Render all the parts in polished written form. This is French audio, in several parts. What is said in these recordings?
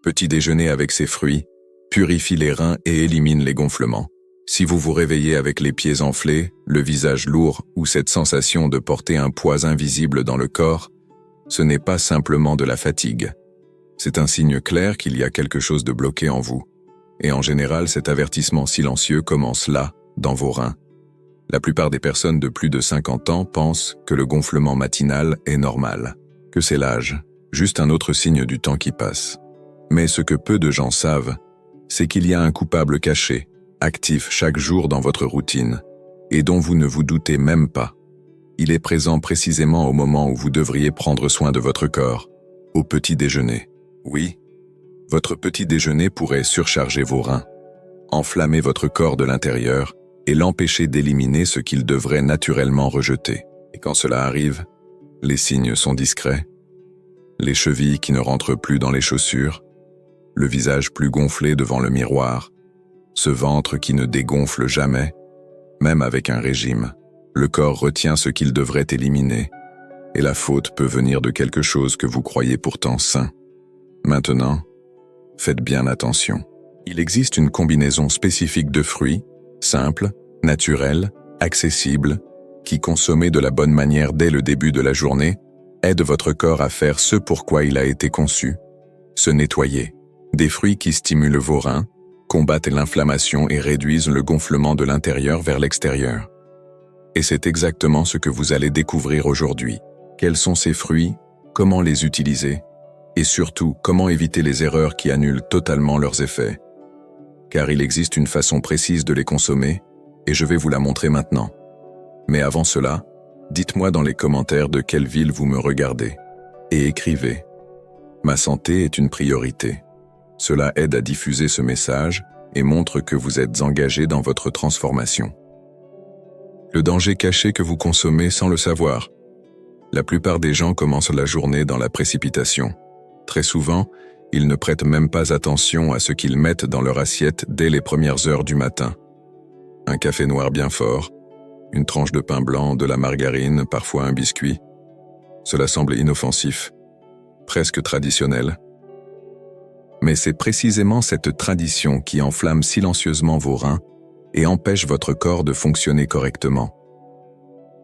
petit déjeuner avec ses fruits purifie les reins et élimine les gonflements. Si vous vous réveillez avec les pieds enflés, le visage lourd ou cette sensation de porter un poids invisible dans le corps, ce n'est pas simplement de la fatigue. C'est un signe clair qu'il y a quelque chose de bloqué en vous. Et en général, cet avertissement silencieux commence là, dans vos reins. La plupart des personnes de plus de 50 ans pensent que le gonflement matinal est normal, que c'est l'âge, juste un autre signe du temps qui passe. Mais ce que peu de gens savent, c'est qu'il y a un coupable caché, actif chaque jour dans votre routine, et dont vous ne vous doutez même pas. Il est présent précisément au moment où vous devriez prendre soin de votre corps, au petit déjeuner. Oui, votre petit déjeuner pourrait surcharger vos reins, enflammer votre corps de l'intérieur et l'empêcher d'éliminer ce qu'il devrait naturellement rejeter. Et quand cela arrive, les signes sont discrets. Les chevilles qui ne rentrent plus dans les chaussures, le visage plus gonflé devant le miroir, ce ventre qui ne dégonfle jamais, même avec un régime. Le corps retient ce qu'il devrait éliminer, et la faute peut venir de quelque chose que vous croyez pourtant sain. Maintenant, faites bien attention. Il existe une combinaison spécifique de fruits, simples, naturels, accessibles, qui, consommés de la bonne manière dès le début de la journée, aident votre corps à faire ce pourquoi il a été conçu, se nettoyer. Des fruits qui stimulent vos reins, combattent l'inflammation et réduisent le gonflement de l'intérieur vers l'extérieur. Et c'est exactement ce que vous allez découvrir aujourd'hui. Quels sont ces fruits, comment les utiliser, et surtout comment éviter les erreurs qui annulent totalement leurs effets. Car il existe une façon précise de les consommer, et je vais vous la montrer maintenant. Mais avant cela, dites-moi dans les commentaires de quelle ville vous me regardez, et écrivez « Ma santé est une priorité ». Cela aide à diffuser ce message et montre que vous êtes engagé dans votre transformation. Le danger caché que vous consommez sans le savoir. La plupart des gens commencent la journée dans la précipitation. Très souvent, ils ne prêtent même pas attention à ce qu'ils mettent dans leur assiette dès les premières heures du matin. Un café noir bien fort, une tranche de pain blanc, de la margarine, parfois un biscuit. Cela semble inoffensif, presque traditionnel. Mais c'est précisément cette tradition qui enflamme silencieusement vos reins et empêche votre corps de fonctionner correctement.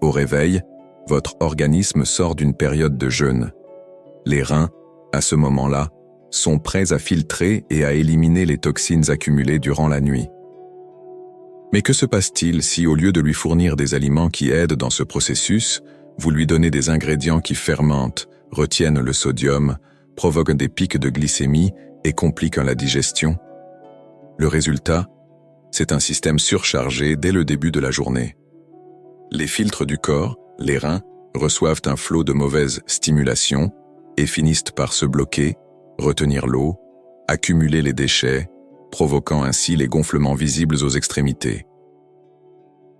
Au réveil, votre organisme sort d'une période de jeûne. Les reins, à ce moment-là, sont prêts à filtrer et à éliminer les toxines accumulées durant la nuit. Mais que se passe-t-il si, au lieu de lui fournir des aliments qui aident dans ce processus, vous lui donnez des ingrédients qui fermentent, retiennent le sodium, provoquent des pics de glycémie et compliquent la digestion? Le résultat, c'est un système surchargé dès le début de la journée. Les filtres du corps, les reins, reçoivent un flot de mauvaise stimulation et finissent par se bloquer, retenir l'eau, accumuler les déchets, provoquant ainsi les gonflements visibles aux extrémités.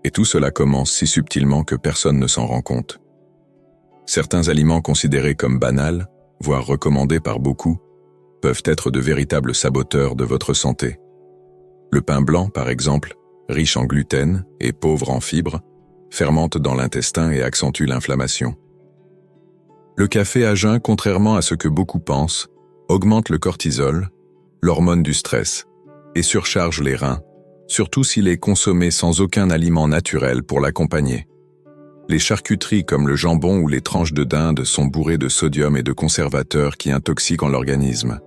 Et tout cela commence si subtilement que personne ne s'en rend compte. Certains aliments considérés comme banals, voire recommandés par beaucoup, peuvent être de véritables saboteurs de votre santé. Le pain blanc, par exemple, riche en gluten et pauvre en fibres, fermente dans l'intestin et accentue l'inflammation. Le café à jeun, contrairement à ce que beaucoup pensent, augmente le cortisol, l'hormone du stress, et surcharge les reins, surtout s'il est consommé sans aucun aliment naturel pour l'accompagner. Les charcuteries comme le jambon ou les tranches de dinde sont bourrées de sodium et de conservateurs qui intoxiquent l'organisme.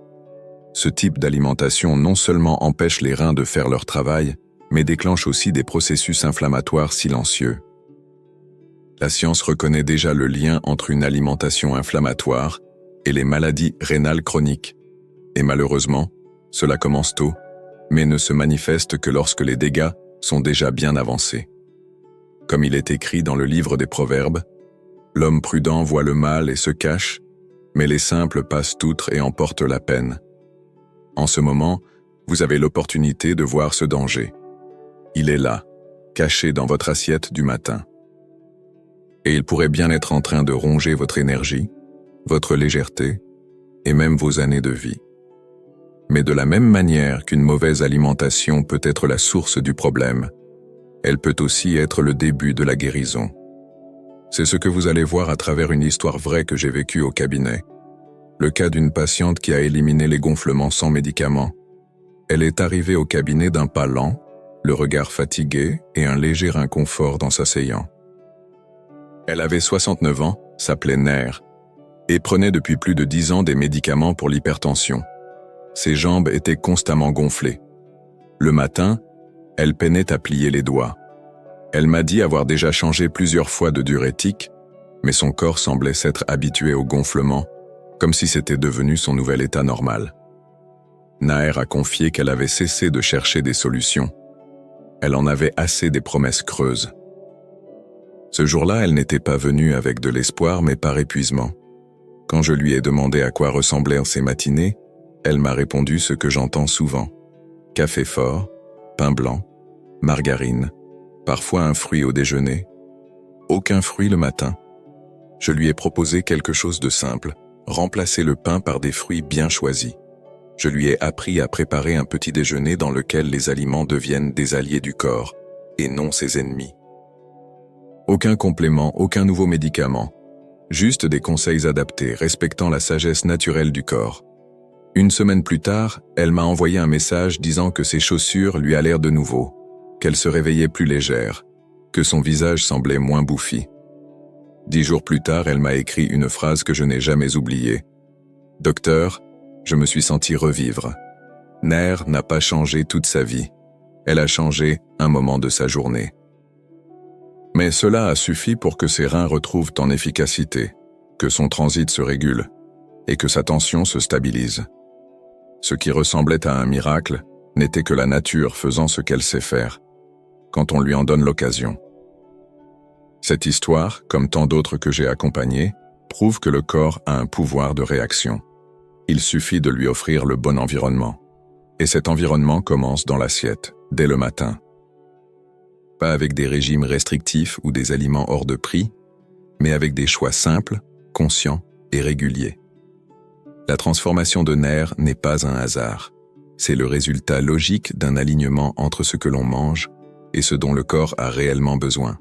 Ce type d'alimentation non seulement empêche les reins de faire leur travail, mais déclenche aussi des processus inflammatoires silencieux. La science reconnaît déjà le lien entre une alimentation inflammatoire et les maladies rénales chroniques. Et malheureusement, cela commence tôt, mais ne se manifeste que lorsque les dégâts sont déjà bien avancés. Comme il est écrit dans le livre des Proverbes, « L'homme prudent voit le mal et se cache, mais les simples passent outre et emportent la peine. » En ce moment, vous avez l'opportunité de voir ce danger. Il est là, caché dans votre assiette du matin. Et il pourrait bien être en train de ronger votre énergie, votre légèreté et même vos années de vie. Mais de la même manière qu'une mauvaise alimentation peut être la source du problème, elle peut aussi être le début de la guérison. C'est ce que vous allez voir à travers une histoire vraie que j'ai vécue au cabinet. Le cas d'une patiente qui a éliminé les gonflements sans médicaments. Elle est arrivée au cabinet d'un pas lent, le regard fatigué et un léger inconfort dans s'asseyant. Elle avait 69 ans, s'appelait Nair, et prenait depuis plus de 10 ans des médicaments pour l'hypertension. Ses jambes étaient constamment gonflées. Le matin, elle peinait à plier les doigts. Elle m'a dit avoir déjà changé plusieurs fois de diurétique, mais son corps semblait s'être habitué au gonflement, comme si c'était devenu son nouvel état normal. Nair a confié qu'elle avait cessé de chercher des solutions. Elle en avait assez des promesses creuses. Ce jour-là, elle n'était pas venue avec de l'espoir, mais par épuisement. Quand je lui ai demandé à quoi ressemblaient ces matinées, elle m'a répondu ce que j'entends souvent. Café fort, pain blanc, margarine, parfois un fruit au déjeuner. Aucun fruit le matin. Je lui ai proposé quelque chose de simple, remplacer le pain par des fruits bien choisis. Je lui ai appris à préparer un petit déjeuner dans lequel les aliments deviennent des alliés du corps, et non ses ennemis. Aucun complément, aucun nouveau médicament. Juste des conseils adaptés, respectant la sagesse naturelle du corps. Une semaine plus tard, elle m'a envoyé un message disant que ses chaussures lui allèrent de nouveau, qu'elle se réveillait plus légère, que son visage semblait moins bouffi. 10 jours plus tard, elle m'a écrit une phrase que je n'ai jamais oubliée. « Docteur, je me suis senti revivre. Nair n'a pas changé toute sa vie. Elle a changé un moment de sa journée. » Mais cela a suffi pour que ses reins retrouvent en efficacité, que son transit se régule et que sa tension se stabilise. Ce qui ressemblait à un miracle n'était que la nature faisant ce qu'elle sait faire, quand on lui en donne l'occasion. Cette histoire, comme tant d'autres que j'ai accompagnées, prouve que le corps a un pouvoir de réaction. Il suffit de lui offrir le bon environnement. Et cet environnement commence dans l'assiette, dès le matin. Pas avec des régimes restrictifs ou des aliments hors de prix, mais avec des choix simples, conscients et réguliers. La transformation de Nair n'est pas un hasard. C'est le résultat logique d'un alignement entre ce que l'on mange et ce dont le corps a réellement besoin.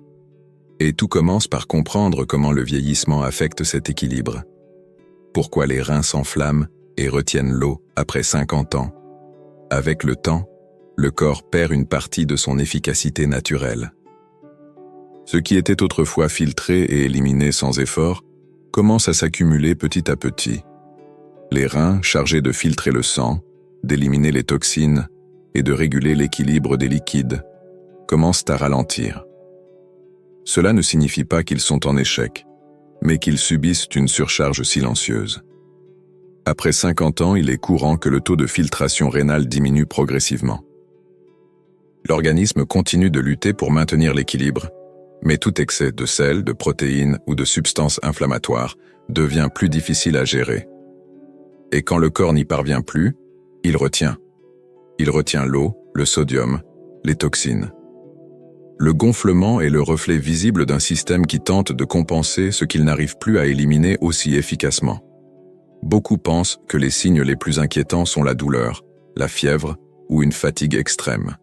Et tout commence par comprendre comment le vieillissement affecte cet équilibre. Pourquoi les reins s'enflamment et retiennent l'eau après 50 ans. Avec le temps, le corps perd une partie de son efficacité naturelle. Ce qui était autrefois filtré et éliminé sans effort commence à s'accumuler petit à petit. Les reins, chargés de filtrer le sang, d'éliminer les toxines et de réguler l'équilibre des liquides, commencent à ralentir. Cela ne signifie pas qu'ils sont en échec, mais qu'ils subissent une surcharge silencieuse. Après 50 ans, il est courant que le taux de filtration rénale diminue progressivement. L'organisme continue de lutter pour maintenir l'équilibre, mais tout excès de sel, de protéines ou de substances inflammatoires devient plus difficile à gérer. Et quand le corps n'y parvient plus, il retient. Il retient l'eau, le sodium, les toxines. Le gonflement est le reflet visible d'un système qui tente de compenser ce qu'il n'arrive plus à éliminer aussi efficacement. Beaucoup pensent que les signes les plus inquiétants sont la douleur, la fièvre ou une fatigue extrême.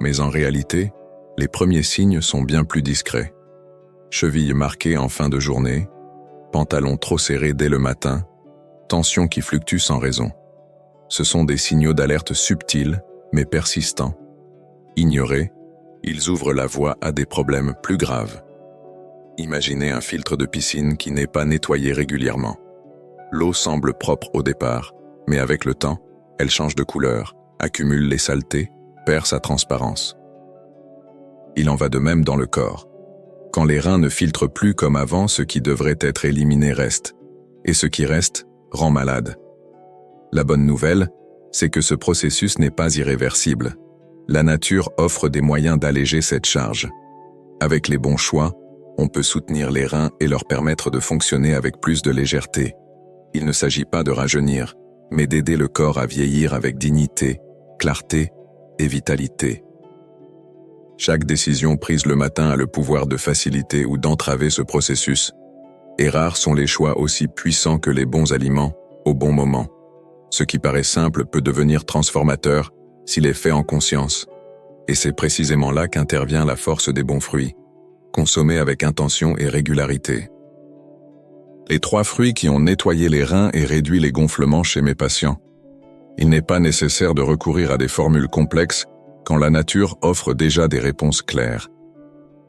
Mais en réalité, les premiers signes sont bien plus discrets. Chevilles marquées en fin de journée, pantalons trop serrés dès le matin, tension qui fluctue sans raison. Ce sont des signaux d'alerte subtils, mais persistants. Ignorés, ils ouvrent la voie à des problèmes plus graves. Imaginez un filtre de piscine qui n'est pas nettoyé régulièrement. L'eau semble propre au départ, mais avec le temps, elle change de couleur, accumule les saletés, perd sa transparence. Il en va de même dans le corps. Quand les reins ne filtrent plus comme avant, ce qui devrait être éliminé reste, et ce qui reste rend malade. La bonne nouvelle, c'est que ce processus n'est pas irréversible. La nature offre des moyens d'alléger cette charge. Avec les bons choix, on peut soutenir les reins et leur permettre de fonctionner avec plus de légèreté. Il ne s'agit pas de rajeunir, mais d'aider le corps à vieillir avec dignité, clarté et vitalité. Chaque décision prise le matin a le pouvoir de faciliter ou d'entraver ce processus, et rares sont les choix aussi puissants que les bons aliments au bon moment. Ce qui paraît simple peut devenir transformateur s'il est fait en conscience. Et c'est précisément là qu'intervient la force des bons fruits, consommés avec intention et régularité. Les 3 fruits qui ont nettoyé les reins et réduit les gonflements chez mes patients. Il n'est pas nécessaire de recourir à des formules complexes quand la nature offre déjà des réponses claires.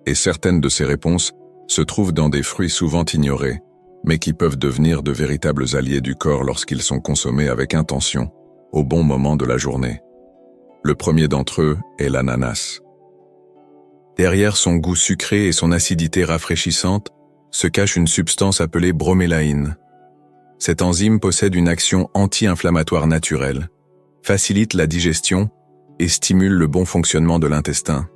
Et certaines de ces réponses se trouvent dans des fruits souvent ignorés, mais qui peuvent devenir de véritables alliés du corps lorsqu'ils sont consommés avec intention, au bon moment de la journée. Le premier d'entre eux est l'ananas. Derrière son goût sucré et son acidité rafraîchissante, se cache une substance appelée bromélaïne. Cette enzyme possède une action anti-inflammatoire naturelle, facilite la digestion et stimule le bon fonctionnement de l'intestin.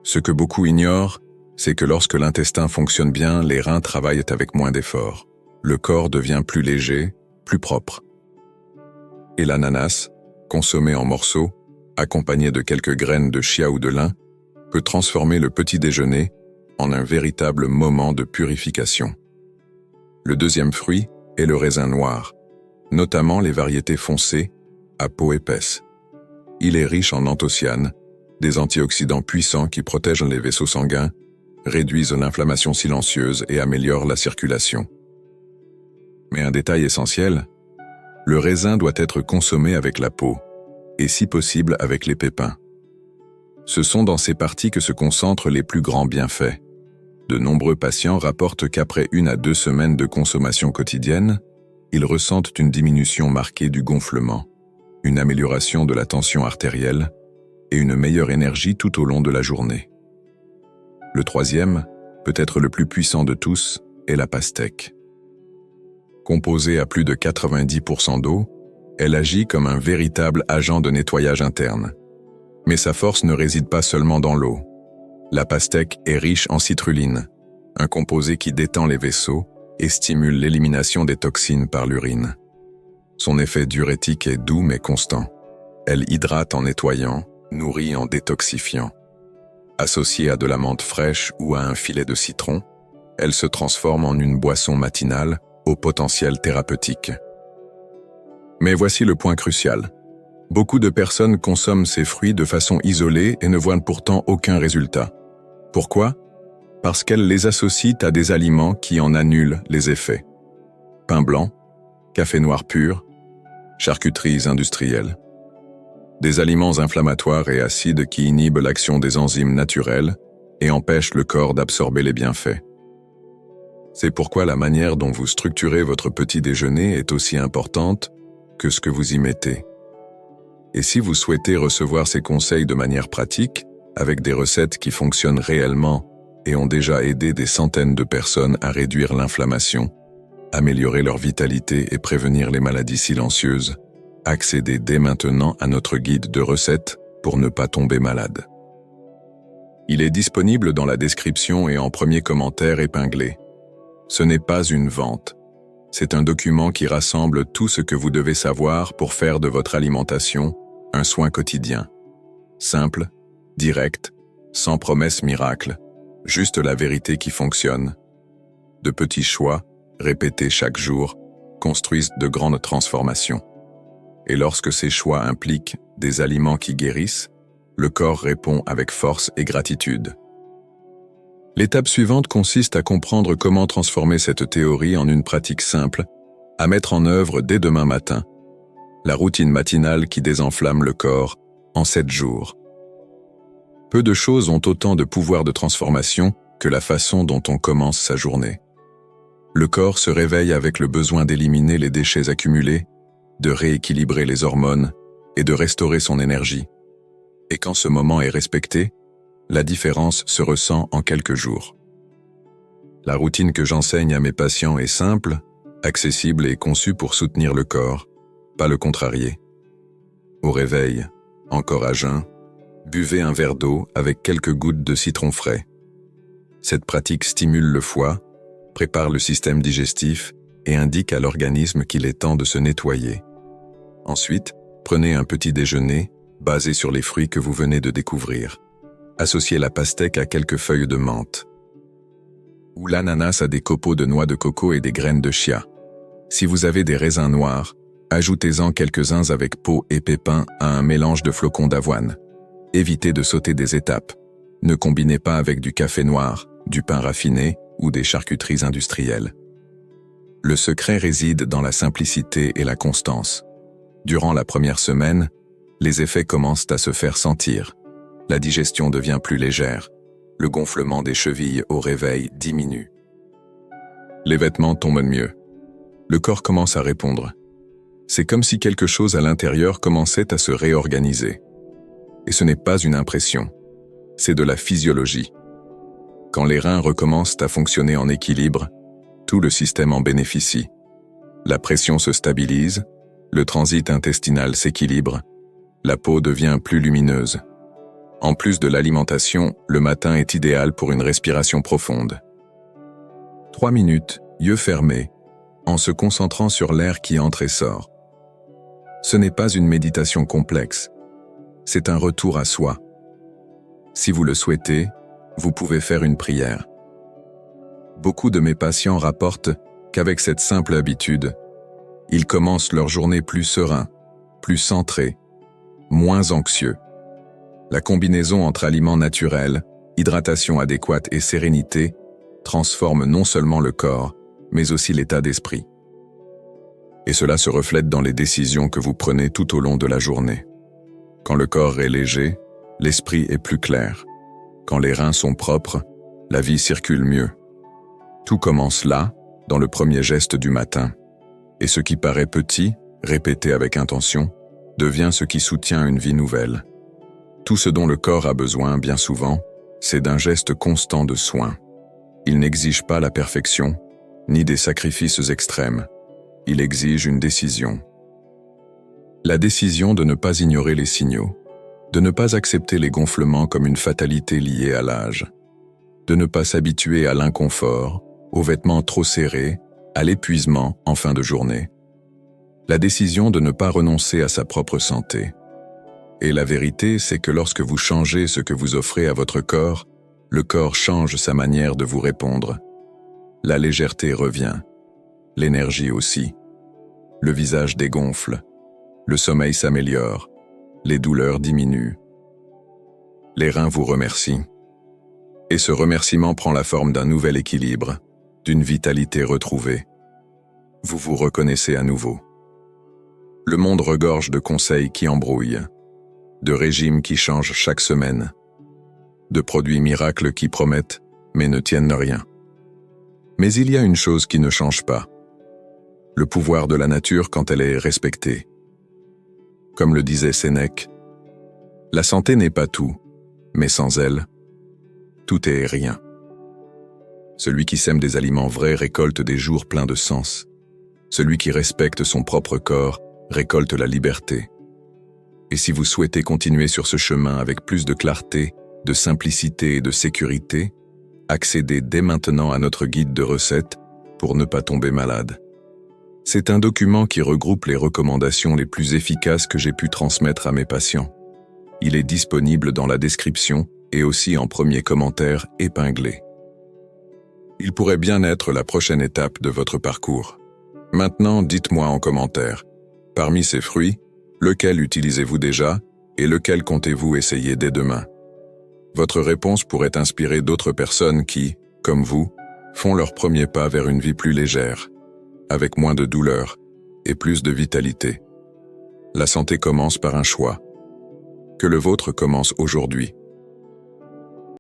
Ce que beaucoup ignorent, c'est que lorsque l'intestin fonctionne bien, les reins travaillent avec moins d'efforts. Le corps devient plus léger, plus propre. Et l'ananas, consommé en morceaux, accompagné de quelques graines de chia ou de lin, peut transformer le petit déjeuner en un véritable moment de purification. Le deuxième fruit est le raisin noir, notamment les variétés foncées à peau épaisse. Il est riche en anthocyanes, des antioxydants puissants qui protègent les vaisseaux sanguins, réduisent l'inflammation silencieuse et améliorent la circulation. Mais un détail essentiel, le raisin doit être consommé avec la peau, et si possible avec les pépins. Ce sont dans ces parties que se concentrent les plus grands bienfaits. De nombreux patients rapportent qu'après 1 à 2 semaines de consommation quotidienne, ils ressentent une diminution marquée du gonflement, une amélioration de la tension artérielle et une meilleure énergie tout au long de la journée. Le troisième, peut-être le plus puissant de tous, est la pastèque. Composée à plus de 90% d'eau, elle agit comme un véritable agent de nettoyage interne. Mais sa force ne réside pas seulement dans l'eau. La pastèque est riche en citrulline, un composé qui détend les vaisseaux et stimule l'élimination des toxines par l'urine. Son effet diurétique est doux mais constant. Elle hydrate en nettoyant, nourrit en détoxifiant. Associée à de la menthe fraîche ou à un filet de citron, elle se transforme en une boisson matinale au potentiel thérapeutique. Mais voici le point crucial. Beaucoup de personnes consomment ces fruits de façon isolée et ne voient pourtant aucun résultat. Pourquoi ? Parce qu'elles les associent à des aliments qui en annulent les effets. Pain blanc, café noir pur, charcuteries industrielles. Des aliments inflammatoires et acides qui inhibent l'action des enzymes naturelles et empêchent le corps d'absorber les bienfaits. C'est pourquoi la manière dont vous structurez votre petit déjeuner est aussi importante que ce que vous y mettez. Et si vous souhaitez recevoir ces conseils de manière pratique, avec des recettes qui fonctionnent réellement et ont déjà aidé des centaines de personnes à réduire l'inflammation, améliorer leur vitalité et prévenir les maladies silencieuses, accédez dès maintenant à notre guide de recettes pour ne pas tomber malade. Il est disponible dans la description et en premier commentaire épinglé. Ce n'est pas une vente. C'est un document qui rassemble tout ce que vous devez savoir pour faire de votre alimentation un soin quotidien. Simple, direct, sans promesse miracle, juste la vérité qui fonctionne. De petits choix, répétés chaque jour, construisent de grandes transformations. Et lorsque ces choix impliquent des aliments qui guérissent, le corps répond avec force et gratitude. L'étape suivante consiste à comprendre comment transformer cette théorie en une pratique simple, à mettre en œuvre dès demain matin. La routine matinale qui désenflamme le corps en 7 jours. Peu de choses ont autant de pouvoir de transformation que la façon dont on commence sa journée. Le corps se réveille avec le besoin d'éliminer les déchets accumulés, de rééquilibrer les hormones et de restaurer son énergie. Et quand ce moment est respecté, la différence se ressent en quelques jours. La routine que j'enseigne à mes patients est simple, accessible et conçue pour soutenir le corps, pas le contrarier. Au réveil, encore à jeun, buvez un verre d'eau avec quelques gouttes de citron frais. Cette pratique stimule le foie, prépare le système digestif et indique à l'organisme qu'il est temps de se nettoyer. Ensuite, prenez un petit déjeuner basé sur les fruits que vous venez de découvrir. Associez la pastèque à quelques feuilles de menthe. Ou l'ananas à des copeaux de noix de coco et des graines de chia. Si vous avez des raisins noirs, ajoutez-en quelques-uns avec peau et pépins à un mélange de flocons d'avoine. Évitez de sauter des étapes. Ne combinez pas avec du café noir, du pain raffiné ou des charcuteries industrielles. Le secret réside dans la simplicité et la constance. Durant la première semaine, les effets commencent à se faire sentir. La digestion devient plus légère. Le gonflement des chevilles au réveil diminue. Les vêtements tombent mieux. Le corps commence à répondre. C'est comme si quelque chose à l'intérieur commençait à se réorganiser. Et ce n'est pas une impression, c'est de la physiologie. Quand les reins recommencent à fonctionner en équilibre, tout le système en bénéficie. La pression se stabilise, le transit intestinal s'équilibre, la peau devient plus lumineuse. En plus de l'alimentation, le matin est idéal pour une respiration profonde. 3 minutes, yeux fermés, en se concentrant sur l'air qui entre et sort. Ce n'est pas une méditation complexe, c'est un retour à soi. Si vous le souhaitez, vous pouvez faire une prière. Beaucoup de mes patients rapportent qu'avec cette simple habitude, ils commencent leur journée plus sereins, plus centrés, moins anxieux. La combinaison entre aliments naturels, hydratation adéquate et sérénité transforme non seulement le corps, mais aussi l'état d'esprit. Et cela se reflète dans les décisions que vous prenez tout au long de la journée. Quand le corps est léger, l'esprit est plus clair. Quand les reins sont propres, la vie circule mieux. Tout commence là, dans le premier geste du matin. Et ce qui paraît petit, répété avec intention, devient ce qui soutient une vie nouvelle. Tout ce dont le corps a besoin, bien souvent, c'est d'un geste constant de soin. Il n'exige pas la perfection, ni des sacrifices extrêmes. Il exige une décision. La décision de ne pas ignorer les signaux, de ne pas accepter les gonflements comme une fatalité liée à l'âge, de ne pas s'habituer à l'inconfort, aux vêtements trop serrés, à l'épuisement en fin de journée. La décision de ne pas renoncer à sa propre santé. Et la vérité, c'est que lorsque vous changez ce que vous offrez à votre corps, le corps change sa manière de vous répondre. La légèreté revient, l'énergie aussi. Le visage dégonfle, le sommeil s'améliore, les douleurs diminuent. Les reins vous remercient. Et ce remerciement prend la forme d'un nouvel équilibre, d'une vitalité retrouvée. Vous vous reconnaissez à nouveau. Le monde regorge de conseils qui embrouillent, de régimes qui changent chaque semaine, de produits miracles qui promettent, mais ne tiennent rien. Mais il y a une chose qui ne change pas. Le pouvoir de la nature quand elle est respectée. Comme le disait Sénèque, la santé n'est pas tout, mais sans elle, tout est rien. Celui qui sème des aliments vrais récolte des jours pleins de sens. Celui qui respecte son propre corps récolte la liberté. Et si vous souhaitez continuer sur ce chemin avec plus de clarté, de simplicité et de sécurité, accédez dès maintenant à notre guide de recettes pour ne pas tomber malade. C'est un document qui regroupe les recommandations les plus efficaces que j'ai pu transmettre à mes patients. Il est disponible dans la description et aussi en premier commentaire épinglé. Il pourrait bien être la prochaine étape de votre parcours. Maintenant, dites-moi en commentaire, parmi ces fruits, lequel utilisez-vous déjà et lequel comptez-vous essayer dès demain? Votre réponse pourrait inspirer d'autres personnes qui, comme vous, font leur premier pas vers une vie plus légère, avec moins de douleur et plus de vitalité. La santé commence par un choix. Que le vôtre commence aujourd'hui.